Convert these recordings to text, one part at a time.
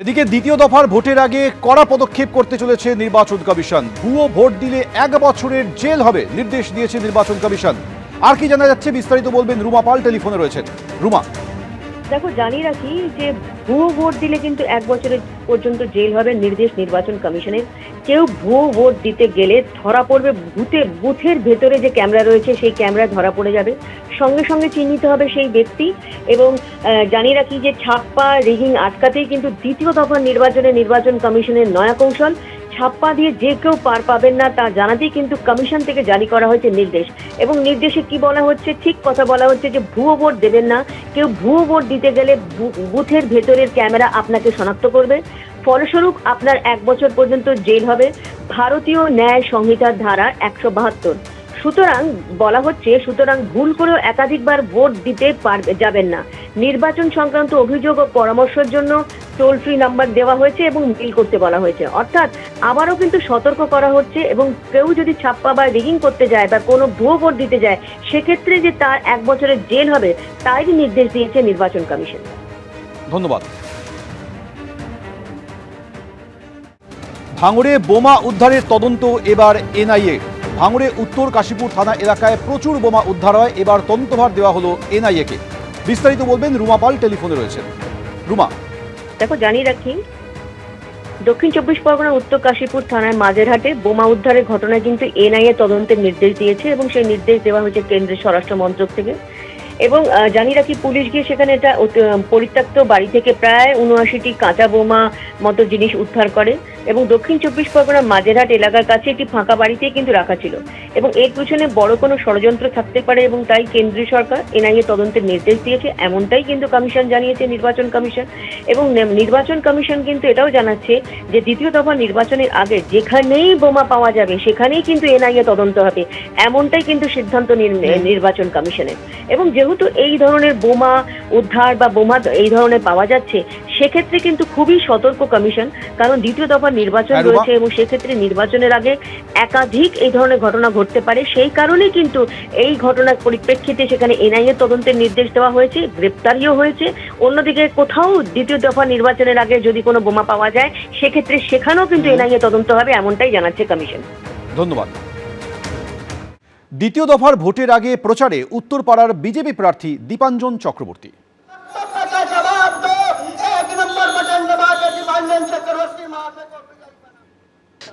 এদিকে দ্বিতীয় দফার ভোটের আগে কড়া পদক্ষেপ করতে চলেছে নির্বাচন কমিশন। ভুয়ো ভোট দিলে 1 বছরের জেল হবে নির্দেশ দিয়েছে নির্বাচন কমিশন। আর কি জানা যাচ্ছে বিস্তারিত বলবেন রুমা পাল, টেলিফোনে রয়েছেন। রুমা, দেখো, জানিয়ে রাখি যে ভুয়ো ভোট দিলে কিন্তু 1 বছরের পর্যন্ত জেল হবে নির্দেশ নির্বাচন কমিশনের। কেউ ভুয়ো ভোট দিতে গেলে ধরা পড়বে, বুথের ভেতরে যে ক্যামেরা রয়েছে সেই ক্যামেরা ধরা পড়ে যাবে, সঙ্গে সঙ্গে চিহ্নিত হবে সেই ব্যক্তি। এবং জানিয়ে রাখি যে ছাপ্পা রিগিং আটকাতেই কিন্তু দ্বিতীয় দফার নির্বাচন কমিশনের নয়া কৌশল। ছাপ্পা দিয়ে যে কেউ পার পাবেন না তা জানাতেই কিন্তু কমিশন থেকে জারি করা হয়েছে নির্দেশ। এবং নির্দেশে কি বলা হচ্ছে, ঠিক কথা বলা হচ্ছে যে ভুয়ো ভোট দেবেন না। কেউ ভুয়ো ভোট দিতে গেলে বুথের ভেতরের ক্যামেরা আপনাকে শনাক্ত করবে। ফলস্বরূপ আপনার 1 বছর পর্যন্ত জেল হবে, ভারতীয় ন্যায় সংহিতার ধারা 172। সুতরাং বলা হচ্ছে, ভুল করেও একাধিকবার ভোট দিতে যাবেন না। নির্বাচন সংক্রান্ত অভিযোগ ও পরামর্শের জন্য টোল ফ্রি নাম্বার দেওয়া হয়েছে এবং মেইল করতে বলা হয়েছে। অর্থাৎ আবারও কিন্তু সতর্ক করা হচ্ছে, এবং কেউ যদি ছাপ্পা বা রিগিং করতে যায় বা কোনো ভুয়ো ভোট দিতে যায়, সেক্ষেত্রে যে তার 1 বছরের জেল হবে তারই নির্দেশ দিয়েছে নির্বাচন কমিশন। ধন্যবাদ। ভাঙড়ে বোমা উদ্ধারের তদন্ত এবার এনআইএ। ভাঙড়ে উত্তর কাশীপুর থানা এলাকায় প্রচুর বোমা উদ্ধার হয়, এবার তদন্তভার দেওয়া হলো এনআইএ কে। বিস্তারিত বলবেন রুমা পাল, টেলিফোনে রয়েছেন। রুমা, দেখো, জানিয়ে রাখি দক্ষিণ 24 পরগনা উত্তর কাশীপুর থানার মাঝেরহাটে বোমা উদ্ধারের ঘটনায় কিন্তু এনআইএ তদন্তের নির্দেশ দিয়েছে, এবং সেই নির্দেশ দেওয়া হয়েছে কেন্দ্রের স্বরাষ্ট্র মন্ত্রক থেকে। এবং জানিয়ে রাখি পুলিশ গিয়ে সেখানে এটা পরিত্যক্ত বাড়ি থেকে প্রায় 79টি কাঁচা বোমা মতো জিনিস উদ্ধার করে, এবং দক্ষিণ 24 পরগনা মাঝেরহাট এলাকার কাছে একটি ফাঁকা বাড়িতেই কিন্তু রাখা ছিল। এবং এর পিছনে বড় কোনো ষড়যন্ত্র থাকতে পারে, এবং তাই কেন্দ্রীয় সরকার এনআইএ তদন্তের নির্দেশ দিয়েছে, এমনটাই কিন্তু কমিশন জানিয়েছে, নির্বাচন কমিশন। এবং নির্বাচন কমিশন কিন্তু এটাও জানাচ্ছে যে দ্বিতীয় দফা নির্বাচনের আগে যেখানেই বোমা পাওয়া যাবে সেখানেই কিন্তু এনআইএ তদন্ত হবে, এমনটাই কিন্তু সিদ্ধান্ত নির্বাচন কমিশনের। এবং যেহেতু এই ধরনের বোমা উদ্ধার বা বোমা এই ধরনের পাওয়া যাচ্ছে, সেক্ষেত্রে কিন্তু খুবই সতর্ক কমিশন, কারণ দ্বিতীয় দফার নির্বাচন রয়েছে, এবং সেক্ষেত্রে নির্বাচনের আগে একাধিক এই ধরনের ঘটনা ঘটতে পারে। সেই কারণেই কিন্তু এই ঘটনার পরিপ্রেক্ষিতে সেখানে এনআইএ তদন্তের নির্দেশ দেওয়া হয়েছে, গ্রেপ্তারিও হয়েছে। অন্যদিকে কোথাও দ্বিতীয় দফা নির্বাচনের আগে যদি কোনো বোমা পাওয়া যায়, সেক্ষেত্রে সেখানেও কিন্তু এনআইএ তদন্ত হবে, এমনটাই জানাচ্ছে কমিশন। ধন্যবাদ। দ্বিতীয় দফার ভোটের আগে প্রচারে উত্তরপাড়ার বিজেপি প্রার্থী দীপাঞ্জন চক্রবর্তী।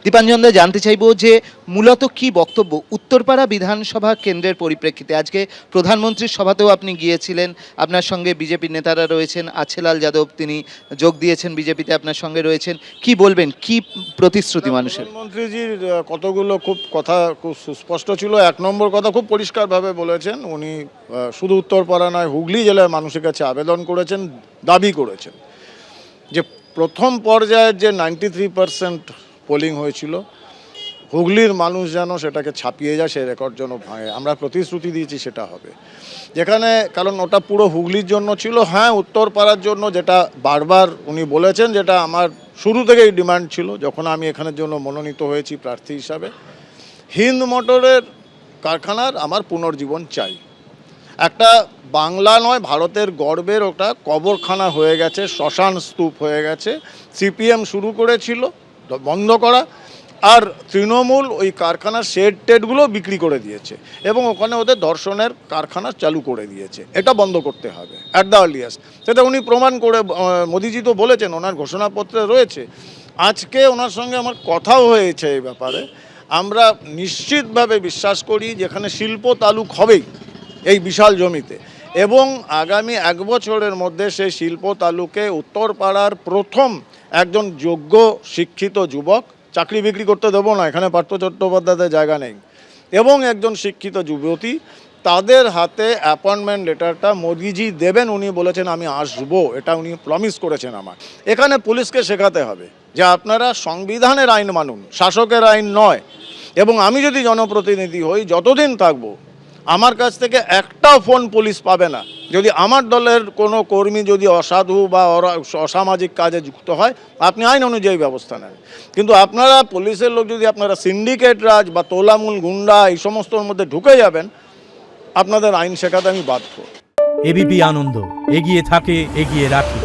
দীপাঞ্জন দা, জানতে চাইবো যে মূলত কি বক্তব্য উত্তরপাড়া বিধানসভা কেন্দ্রের পরিপ্রেক্ষিতে? আজকে প্রধানমন্ত্রীর সভাতেও আপনি গিয়েছিলেন, আপনার সঙ্গে বিজেপির নেতারা রয়েছেন, আছেলাল যাদব তিনি যোগ দিয়েছেন বিজেপিতে, আপনার সঙ্গে রয়েছেন। কি বলবেন, কি প্রতিশ্রুতি মানুষের? প্রধানমন্ত্রীজির কতগুলো কথা খুব সুস্পষ্ট ছিল। 1 নম্বর কথা খুব পরিষ্কারভাবে বলেছেন, উনি শুধু উত্তরপাড়া নয়, হুগলি জেলার মানুষের কাছে আবেদন করেছেন, দাবি করেছেন যে প্রথম পর্যায়ের যে 93% পোলিং হয়েছিল, হুগলির মানুষ যেন সেটাকে ছাপিয়ে যায়, সেই রেকর্ড যেন ভাঙে। আমরা প্রতিশ্রুতি দিয়েছি সেটা হবে, যেখানে কারণ ওটা পুরো হুগলির জন্য ছিল। হ্যাঁ, উত্তরপাড়ার জন্য যেটা বারবার উনি বলেছেন, যেটা আমার শুরু থেকেই ডিমান্ড ছিল যখন আমি এখানের জন্য মনোনীত হয়েছি প্রার্থী হিসাবে, হিন্দ মোটরের কারখানার আমার পুনর্জীবন চাই। একটা বাংলা নয়, ভারতের গর্বের ওটা কবরখানা হয়ে গেছে, শ্মশান স্তূপ হয়ে গেছে। সিপিএম শুরু করেছিল বন্ধ করা, আর তৃণমূল ওই কারখানার শেড টেডগুলো বিক্রি করে দিয়েছে, এবং ওখানে ওদের দর্শনের কারখানা চালু করে দিয়েছে। এটা বন্ধ করতে হবে অ্যাট দ্য আর্লিয়েস্ট। সেটা উনি প্রমাণ করে, মোদিজি তো বলেছেন, ওনার ঘোষণাপত্রে রয়েছে। আজকে ওনার সঙ্গে আমার কথাও হয়েছে এই ব্যাপারে। আমরা নিশ্চিতভাবে বিশ্বাস করি যেখানে শিল্প তালুক হবেই এই বিশাল জমিতে, এবং আগামী 1 বছরের মধ্যে সেই শিল্প তালুকে উত্তরপাড়ার প্রথম একজন যোগ্য শিক্ষিত যুবক, চাকরি বিক্রি করতে দেবো না, এখানে পার্থ চট্টোপাধ্যায়ের জায়গা নেই, এবং একজন শিক্ষিত যুবতী, তাদের হাতে অ্যাপয়েন্টমেন্ট লেটারটা মোদিজি দেবেন। উনি বলেছেন আমি আসবো, এটা উনি প্রমিস করেছেন আমার। এখানে পুলিশকে শেখাতে হবে যে আপনারা সংবিধানের আইন মানুন, শাসকের আইন নয়। এবং আমি যদি জনপ্রতিনিধি হই, যতদিন থাকবো, আমার কাছ থেকে একটাও ফোন পুলিশ পাবে না যদি আমার দলের কোনো কর্মী যদি অসাধু বা অসামাজিক কাজে যুক্ত হয়। আপনি আইন অনুযায়ী ব্যবস্থা নেন, কিন্তু আপনারা পুলিশের লোক যদি আপনারা সিন্ডিকেট রাজ বা তোলামূল গুন্ডা এই সমস্তর মধ্যে ঢুকে যাবেন, আপনাদের আইন শেখাতে আমি বাধ্য। এবিপি আনন্দ এগিয়ে থাকে, এগিয়ে রাখে।